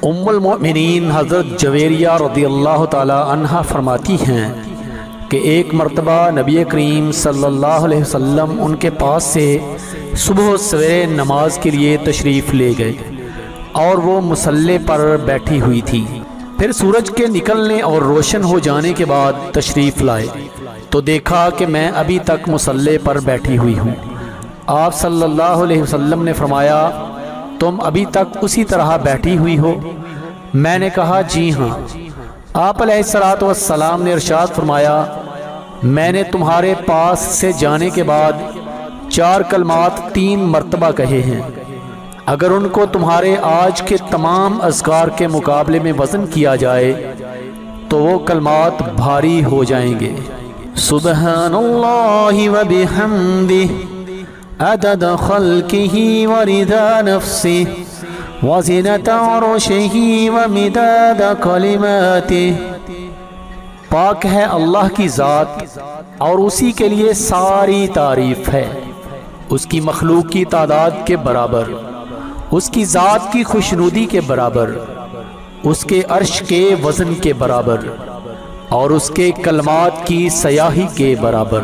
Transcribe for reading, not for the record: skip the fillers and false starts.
ام المؤمنین حضرت جویریہ رضی اللہ تعالی عنہا فرماتی ہیں کہ ایک مرتبہ نبی کریم صلی اللہ علیہ وسلم ان کے پاس سے صبح سویرے نماز کے لیے تشریف لے گئے اور وہ مصلی پر بیٹھی ہوئی تھی۔ پھر سورج کے نکلنے اور روشن ہو جانے کے بعد تشریف لائے تو دیکھا کہ میں ابھی تک مصلی پر بیٹھی ہوئی ہوں۔ آپ صلی اللہ علیہ وسلم نے فرمایا تم ابھی تک اسی طرح بیٹھی ہوئی ہو؟ میں نے کہا جی ہاں۔ آپ علیہ الصلوۃ والسلام نے ارشاد فرمایا میں نے تمہارے پاس سے جانے کے بعد 4 کلمات 3 مرتبہ کہے ہیں، اگر ان کو تمہارے آج کے تمام اذکار کے مقابلے میں وزن کیا جائے تو وہ کلمات بھاری ہو جائیں گے۔ سبحان اللہ و بحمدہ عدد خلقہ ورضا نفسہ وزنۃ عرشہ ومداد کلماتہ۔ پاک ہے اللہ کی ذات اور اسی کے لیے ساری تعریف ہے، اس کی مخلوق کی تعداد کے برابر، اس کی ذات کی خوشنودی کے برابر، اس کے عرش کے وزن کے برابر اور اس کے کلمات کی سیاہی کے برابر۔